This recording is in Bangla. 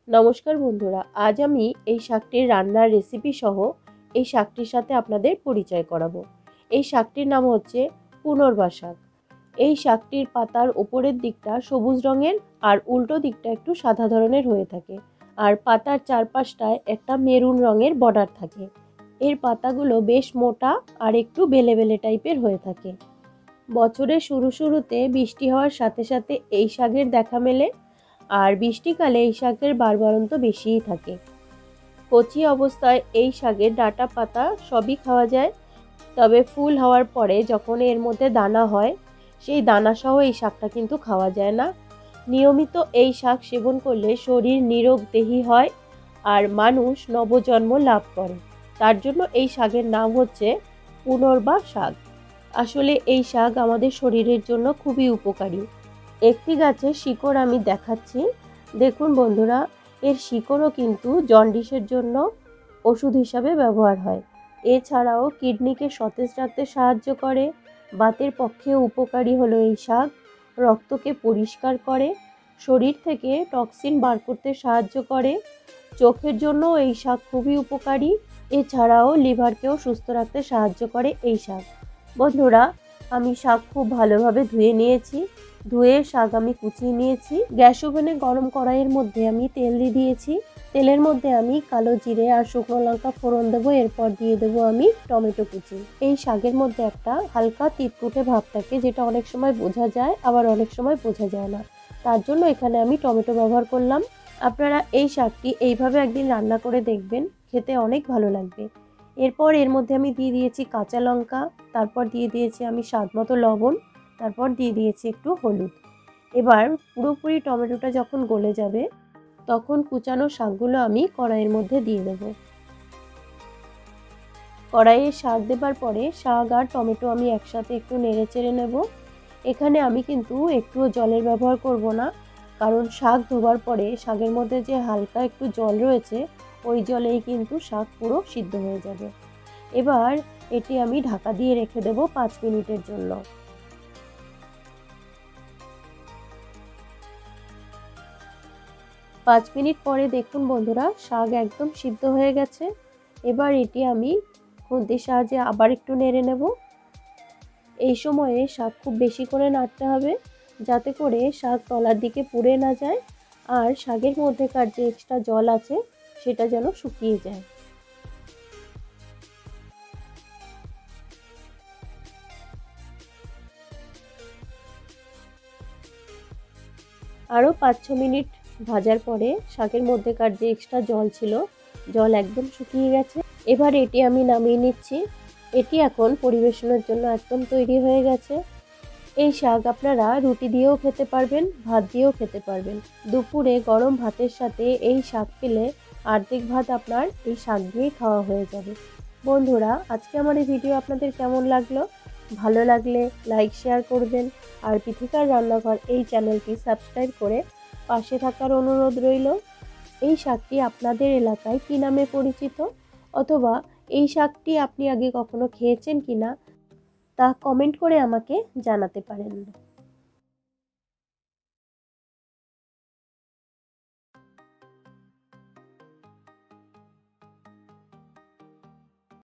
নমস্কার বন্ধুরা, আজ আমি এই শাকটির রান্নার রেসিপি সহ এই শাকটির সাথে আপনাদের পরিচয় করাবো। এই শাকটির নাম হচ্ছে পুনর্বা শাক। এই শাকটির পাতার ওপরের দিকটা সবুজ রঙের আর উল্টো দিকটা একটু সাদা ধরনের হয়ে থাকে, আর পাতার চারপাশটায় একটা মেরুন রঙের বর্ডার থাকে। এর পাতাগুলো বেশ মোটা আর একটু বেলে বেলে টাইপের হয়ে থাকে। বছরের শুরুতে বৃষ্টি হওয়ার সাথে সাথে এই শাকের দেখা মেলে, আর বৃষ্টিকালে এই শাকের বাড়বাড়ন্ত বেশিই থাকে। কচি অবস্থায় এই শাকের ডাঁটা পাতা সবই খাওয়া যায়, তবে ফুল হওয়ার পরে যখন এর মধ্যে দানা হয়, সেই দানা সহ এই শাকটা কিন্তু খাওয়া যায় না। নিয়মিত এই শাক সেবন করলে শরীর নিরোগদেহী হয় আর মানুষ নবজন্ম লাভ করে। তার জন্য এই শাকের নাম হচ্ছে পুনর্বা শাক। আসলে এই শাক আমাদের শরীরের জন্য খুবই উপকারী। একটি গাছের শিকড় আমি দেখাচ্ছি, দেখুন বন্ধুরা, এর শিকড়ও কিন্তু জন্ডিসের জন্য ওষুধ হিসাবে ব্যবহার হয়। এছাড়াও কিডনিকে সতেজ রাখতে সাহায্য করে। বাতের পক্ষেও উপকারী হলো এই শাক। রক্তকে পরিষ্কার করে, শরীর থেকে টক্সিন বার করতে সাহায্য করে। চোখের জন্য এই শাক খুবই উপকারী। এছাড়াও লিভারকেও সুস্থ রাখতে সাহায্য করে এই শাক। বন্ধুরা, আমি শাক খুব ভালোভাবে ধুয়ে নিয়েছি। ধুয়ে শাক আমি কুচিয়ে নিয়েছি। গ্যাস ওভেনে গরম কড়াইয়ের মধ্যে আমি তেল দিয়ে দিয়েছি। তেলের মধ্যে আমি কালো জিরে আর শুকনো লঙ্কা ফোড়ন দেবো। এরপর দিয়ে দেবো আমি টমেটো কুচি। এই শাকের মধ্যে একটা হালকা তিতকুটে ভাব থাকে, যেটা অনেক সময় বোঝা যায়, আবার অনেক সময় বোঝা যায় না। তার জন্য এখানে আমি টমেটো ব্যবহার করলাম। আপনারা এই শাকটি এইভাবে একদিন রান্না করে দেখবেন, খেতে অনেক ভালো লাগবে। এরপর এর মধ্যে আমি দিয়ে দিয়েছি কাঁচা লঙ্কা, তারপর দিয়ে দিয়েছি আমি স্বাদ মতো লবণ, তারপর দিয়ে দিয়েছি একটু হলুদ। এবার পুরোপুরি টমেটোটা যখন গলে যাবে, তখন কুচানো শাকগুলো আমি কড়াইয়ের মধ্যে দিয়ে দেব। কড়াইয়ে শাক দেবার পরে শাক আর টমেটো আমি একসাথে একটু নেড়ে চেড়ে নেব। এখানে আমি কিন্তু একটুও জলের ব্যবহার করব না, কারণ শাক ধোবার পরে শাকের মধ্যে যে হালকা একটু জল রয়েছে, ওই জলেই কিন্তু শাক পুরো সিদ্ধ হয়ে যাবে। এবার এটি আমি ঢাকা দিয়ে রেখে দেব 5 মিনিটের জন্য। 5 মিনিট পরে দেখুন বন্ধুরা, শাক একদম সিদ্ধ হয়ে গেছে। এবার এটি আমি খুন্তির সাহায্যে আবার একটু নেড়ে নেব। এই সময়ে শাক খুব বেশি করে নাড়তে হবে, যাতে করে শাক তলার দিকে পুড়ে না যায়, আর শাকের মধ্যেকার যে এক্সট্রা জল আছে সেটা যেন শুকিয়ে যায়। আরও 5-6 মিনিট ভাজার পরে শাকের মধ্যেকার যে এক্সট্রা জল ছিল, জল একদম শুকিয়ে গেছে। এবার এটি আমি নামিয়ে নিচ্ছি। এটি এখন পরিবেশনের জন্য একদম তৈরি হয়ে গেছে। এই শাক আপনারা রুটি দিয়েও খেতে পারবেন, ভাত দিয়েও খেতে পারবেন। দুপুরে গরম ভাতের সাথে এই শাক পেলে অর্ধেক ভাত আপনার এই শাক দিয়েই খাওয়া হয়ে যাবে। বন্ধুরা, আজকে আমার এই ভিডিও আপনাদের কেমন লাগলো? ভালো লাগলে লাইক শেয়ার করবেন, আর পৃথিকার রান্নাঘর এই চ্যানেলটি সাবস্ক্রাইব করে পাশে থাকার অনুরোধ রইল। এই শাকটি আপনাদের এলাকায় কী নামে পরিচিত, অথবা এই শাকটি আপনি আগে কখনো খেয়েছেন কিনা, তা কমেন্ট করে আমাকে জানাতে পারেন।